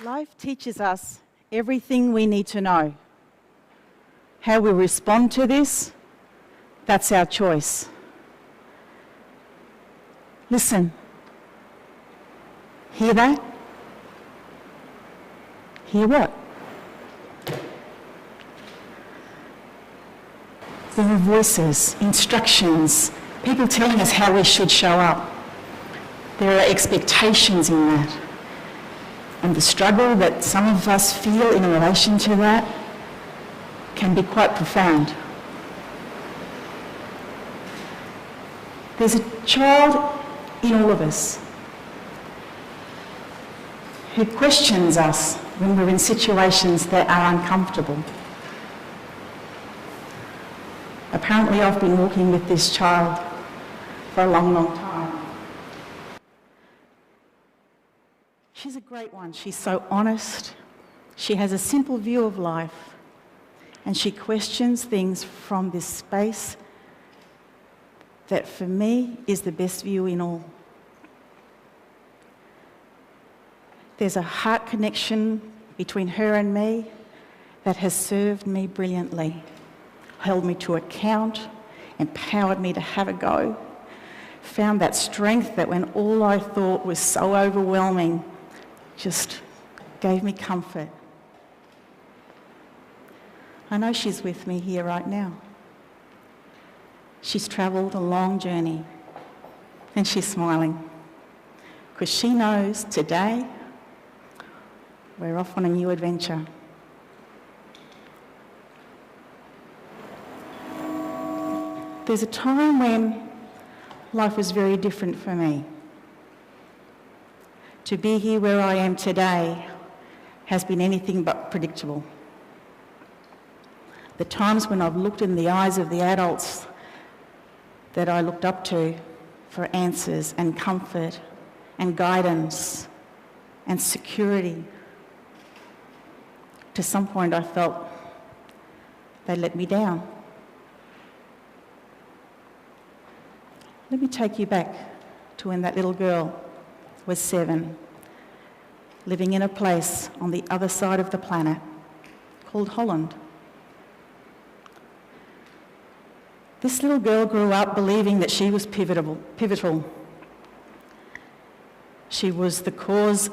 Life teaches us everything we need to know. How we respond to this, that's our choice. Listen. Hear that? Hear what? There are voices, instructions, people telling us how we should show up. There are expectations in that. And the struggle that some of us feel in relation to that can be quite profound. There's a child in all of us who questions us when we're in situations that are uncomfortable. Apparently, I've been walking with this child for a long, long time. She's a great one. She's so honest. She has a simple view of life, and she questions things from this space that, for me, is the best view in all. There's a heart connection between her and me that has served me brilliantly, held me to account, empowered me to have a go, found that strength that when all I thought was so overwhelming just gave me comfort. I know she's with me here right now. She's travelled a long journey and she's smiling because she knows today we're off on a new adventure. There's a time when life was very different for me. To be here where I am today has been anything but predictable. The times when I've looked in the eyes of the adults that I looked up to for answers and comfort and guidance and security, to some point I felt they let me down. Let me take you back to when that little girl was 7, living in a place on the other side of the planet called Holland. This little girl grew up believing that she was pivotal. She was the cause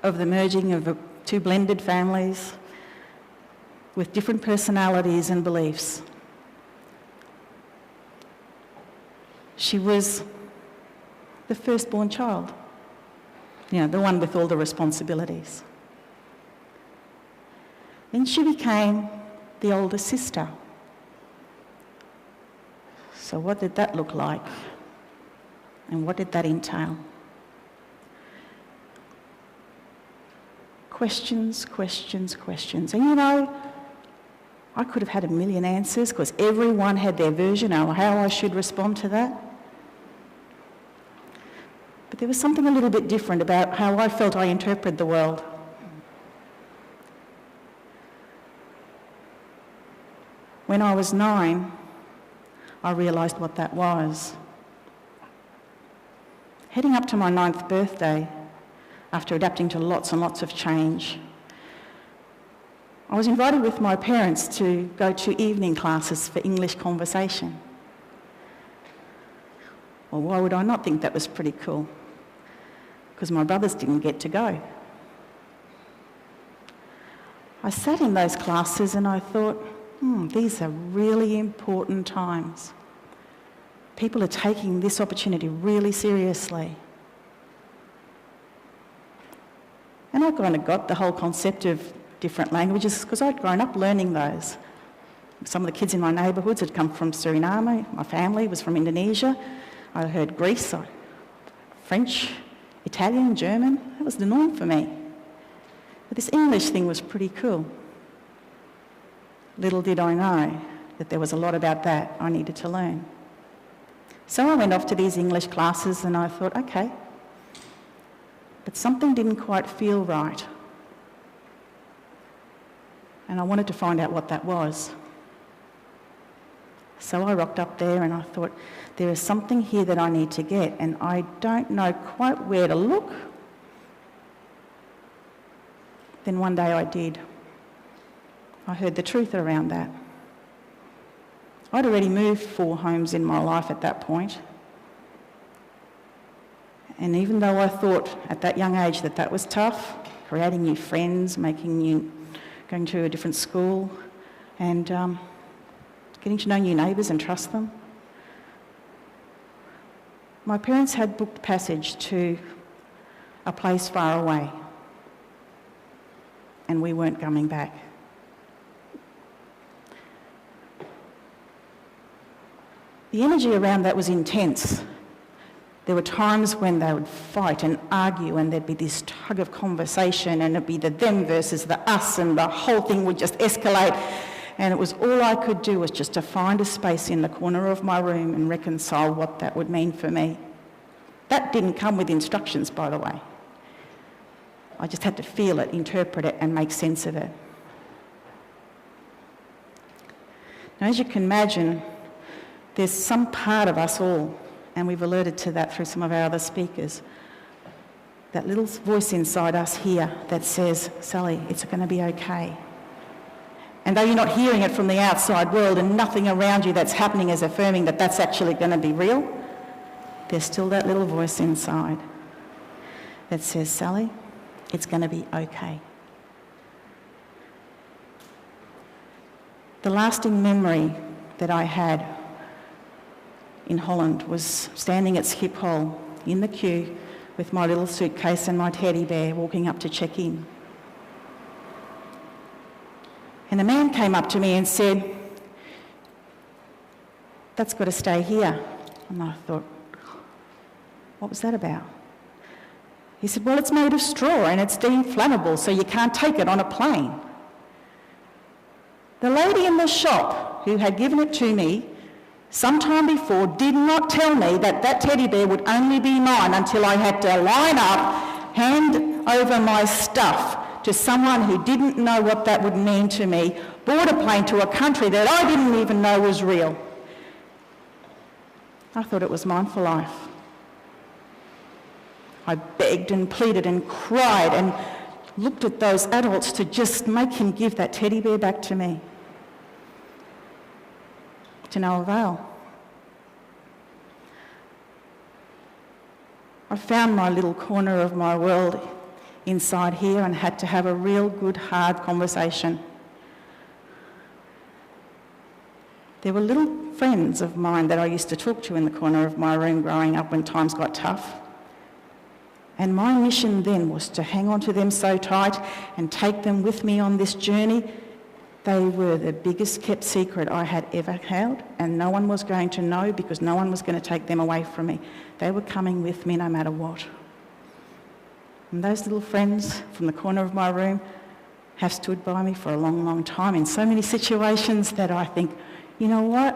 of the merging of two blended families with different personalities and beliefs. She was the firstborn child, the one with all the responsibilities. Then she became the older sister. So what did that look like? And what did that entail? Questions, questions, questions. And I could have had a million answers because everyone had their version of how I should respond to that. But there was something a little bit different about how I felt I interpreted the world. When I was 9, I realised what that was. Heading up to my 9th birthday, after adapting to lots and lots of change, I was invited with my parents to go to evening classes for English conversation. Well, why would I not think that was pretty cool? Because my brothers didn't get to go. I sat in those classes and I thought, these are really important times. People are taking this opportunity really seriously. And I kind of got the whole concept of different languages because I'd grown up learning those. Some of the kids in my neighbourhoods had come from Suriname, my family was from Indonesia. I heard Greece, French, Italian, German. That was the norm for me. But this English thing was pretty cool. Little did I know that there was a lot about that I needed to learn. So I went off to these English classes and I thought, okay, but something didn't quite feel right. And I wanted to find out what that was. So I rocked up there and I thought, there is something here that I need to get, and I don't know quite where to look. then one day I did. I heard the truth around that. I'd already moved 4 homes in my life at that point. And even though I thought at that young age that that was tough, creating new friends, going to a different school, and getting to know new neighbours and trust them, my parents had booked passage to a place far away, and we weren't coming back. The energy around that was intense. There were times when they would fight and argue, and there'd be this tug of conversation, and it'd be the them versus the us, and the whole thing would just escalate. And it was all I could do was just to find a space in the corner of my room and reconcile what that would mean for me. That didn't come with instructions, by the way. I just had to feel it, interpret it, and make sense of it. Now, as you can imagine, there's some part of us all, and we've alerted to that through some of our other speakers, that little voice inside us here that says, Sally, it's going to be okay. And though you're not hearing it from the outside world and nothing around you that's happening is affirming that that's actually going to be real, there's still that little voice inside that says, Sally, it's going to be okay. The lasting memory that I had in Holland was standing at Schiphol in the queue with my little suitcase and my teddy bear walking up to check in. And a man came up to me and said, that's got to stay here. And I thought, what was that about? He said, well, it's made of straw and it's de-inflammable, so you can't take it on a plane. The lady in the shop who had given it to me sometime before did not tell me that that teddy bear would only be mine until I had to line up, hand over my stuff to someone who didn't know what that would mean to me, board a plane to a country that I didn't even know was real. I thought it was mine for life. I begged and pleaded and cried and looked at those adults to just make him give that teddy bear back to me. To no avail. I found my little corner of my world inside here and had to have a real good, hard conversation. There were little friends of mine that I used to talk to in the corner of my room growing up when times got tough. And my mission then was to hang on to them so tight and take them with me on this journey. They were the biggest kept secret I had ever held, and no one was going to know because no one was going to take them away from me. They were coming with me no matter what. And those little friends from the corner of my room have stood by me for a long, long time in so many situations that I think, you know what?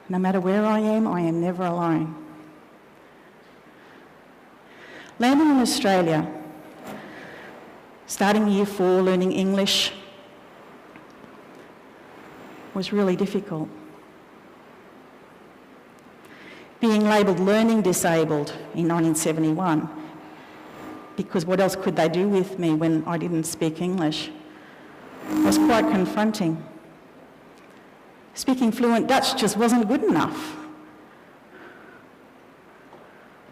No matter where I am never alone. Landing in Australia, starting year 4, learning English, was really difficult. Being labelled learning disabled in 1971, because what else could they do with me when I didn't speak English, was quite confronting. Speaking fluent Dutch just wasn't good enough.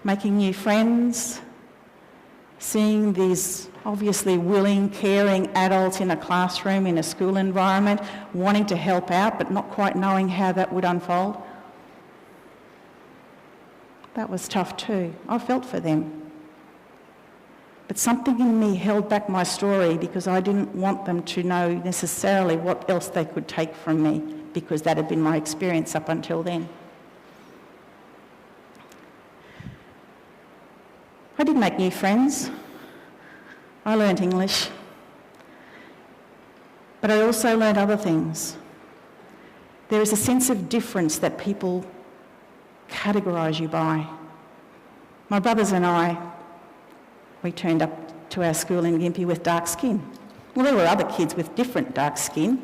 Making new friends, seeing these obviously willing, caring adults in a classroom, in a school environment, wanting to help out but not quite knowing how that would unfold. That was tough too. I felt for them. But something in me held back my story because I didn't want them to know necessarily what else they could take from me, because that had been my experience up until then. I did make new friends. I learned English. But I also learned other things. There is a sense of difference that people categorise you by. My brothers and I, we turned up to our school in Gympie with dark skin. Well, there were other kids with different dark skin.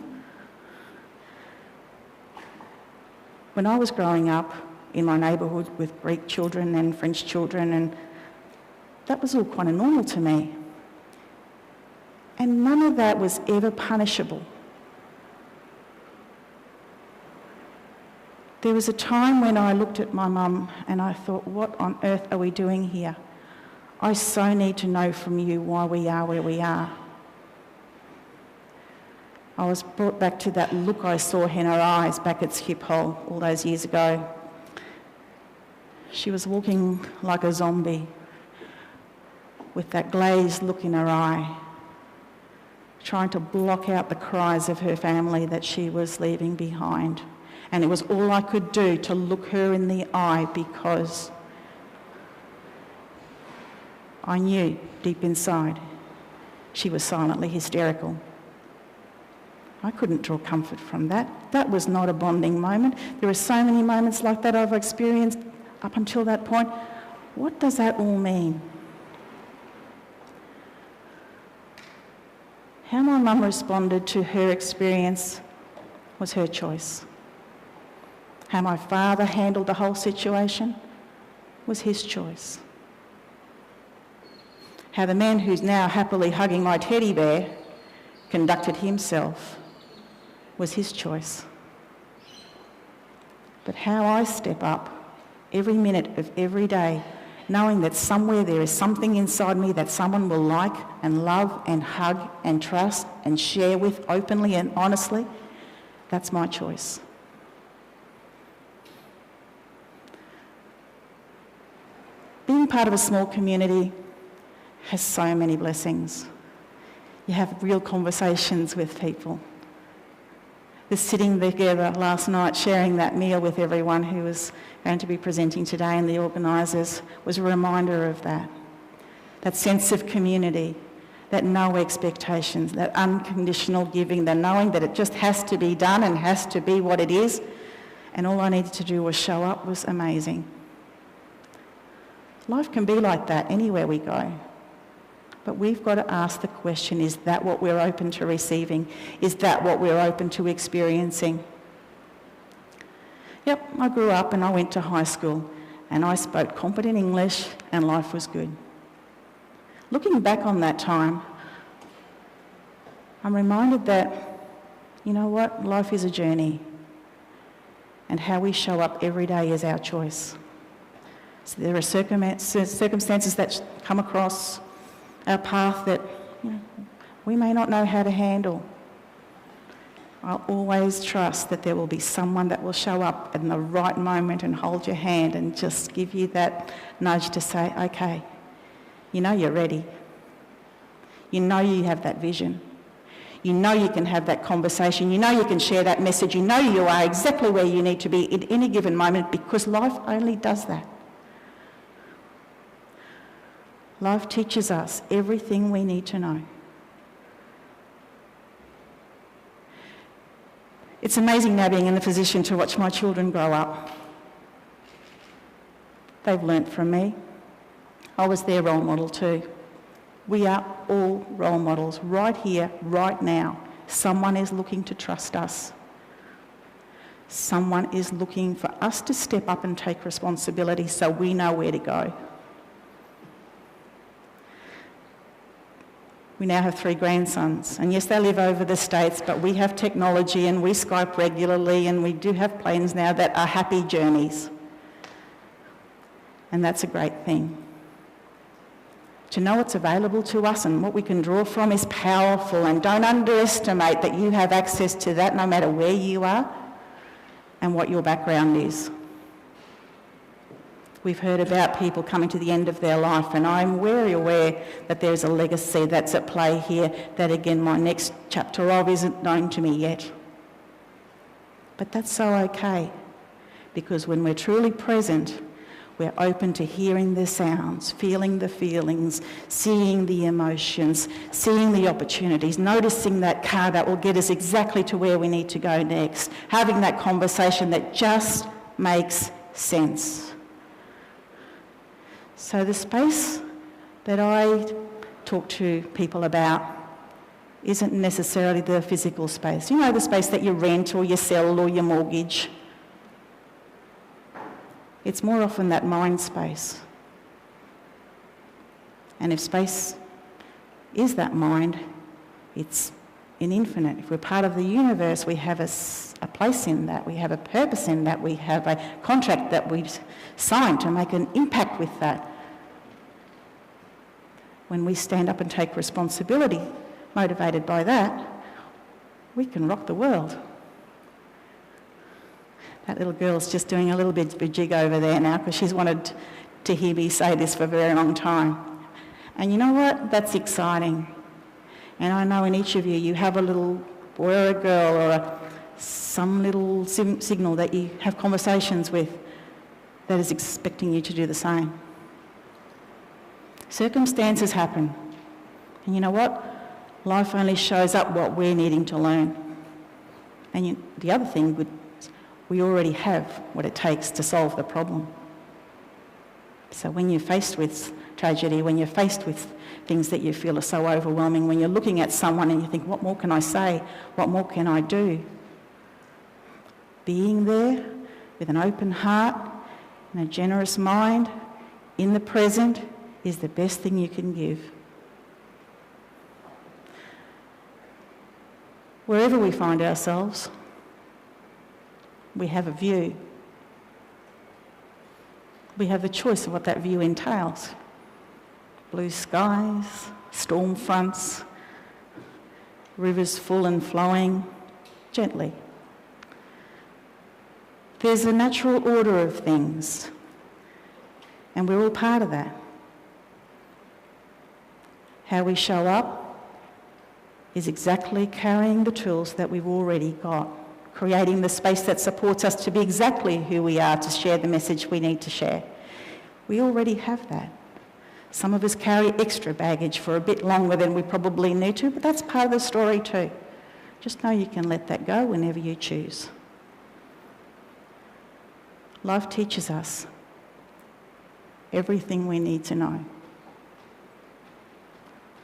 When I was growing up in my neighbourhood with Greek children and French children, and that was all kind of normal to me. And none of that was ever punishable. There was a time when I looked at my mum and I thought, what on earth are we doing here? I so need to know from you why we are where we are. I was brought back to that look I saw in her eyes back at Schiphol all those years ago. She was walking like a zombie with that glazed look in her eye, trying to block out the cries of her family that she was leaving behind. And it was all I could do to look her in the eye because I knew deep inside she was silently hysterical. I couldn't draw comfort from that. That was not a bonding moment. There are so many moments like that I've experienced up until that point. What does that all mean? How my mum responded to her experience was her choice. How my father handled the whole situation was his choice. How the man who's now happily hugging my teddy bear conducted himself was his choice. But how I step up every minute of every day, knowing that somewhere there is something inside me that someone will like and love and hug and trust and share with openly and honestly, that's my choice. Being part of a small community has so many blessings. You have real conversations with people. The sitting together last night, sharing that meal with everyone who was going to be presenting today and the organisers was a reminder of that. That sense of community, that no expectations, that unconditional giving, the knowing that it just has to be done and has to be what it is, and all I needed to do was show up was amazing. Life can be like that anywhere we go. But we've got to ask the question, is that what we're open to receiving? Is that what we're open to experiencing? Yep, I grew up and I went to high school and I spoke competent English and life was good. Looking back on that time, I'm reminded that, you know what, life is a journey and how we show up every day is our choice. So there are circumstances that come across our path that we may not know how to handle. I'll always trust that there will be someone that will show up in the right moment and hold your hand and just give you that nudge to say, okay, you know you're ready. You know you have that vision. You know you can have that conversation. You know you can share that message. You know you are exactly where you need to be at any given moment because life only does that. Life teaches us everything we need to know. It's amazing now being in the position to watch my children grow up. They've learnt from me. I was their role model too. We are all role models right here, right now. Someone is looking to trust us. Someone is looking for us to step up and take responsibility so we know where to go. We now have 3 grandsons, and yes, they live over the states, but we have technology and we Skype regularly and we do have planes now that are happy journeys. And that's a great thing. To know what's available to us and what we can draw from is powerful, and don't underestimate that you have access to that no matter where you are and what your background is. We've heard about people coming to the end of their life, and I'm very aware that there's a legacy that's at play here that, again, my next chapter of isn't known to me yet. But that's so okay, because when we're truly present, we're open to hearing the sounds, feeling the feelings, seeing the emotions, seeing the opportunities, noticing that car that will get us exactly to where we need to go next, having that conversation that just makes sense. So the space that I talk to people about isn't necessarily the physical space. You know, the space that you rent or you sell or you mortgage. It's more often that mind space. And if space is that mind, It's an infinite. If we're part of the universe, we have a place in that, we have a purpose in that, we have a contract that we've signed to make an impact with that. When we stand up and take responsibility, motivated by that, we can rock the world. That little girl's just doing a little bit of a jig over there now because she's wanted to hear me say this for a very long time. And you know what? That's exciting. And I know in each of you, you have a little boy or a girl or some little signal that you have conversations with that is expecting you to do the same. Circumstances happen. And you know what? Life only shows up what we're needing to learn. And the other thing, we already have what it takes to solve the problem. So when you're faced with tragedy, when you're faced with things that you feel are so overwhelming, when you're looking at someone and you think, what more can I say? What more can I do? Being there with an open heart and a generous mind in the present is the best thing you can give. Wherever we find ourselves, we have a view. We have the choice of what that view entails. Blue skies, storm fronts, rivers full and flowing gently. There's a natural order of things, and we're all part of that. How we show up is exactly carrying the tools that we've already got, creating the space that supports us to be exactly who we are, to share the message we need to share. We already have that. Some of us carry extra baggage for a bit longer than we probably need to, but that's part of the story too. Just know you can let that go whenever you choose. Life teaches us everything we need to know.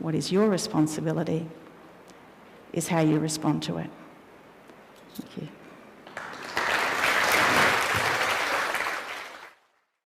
What is your responsibility is how you respond to it. Thank you.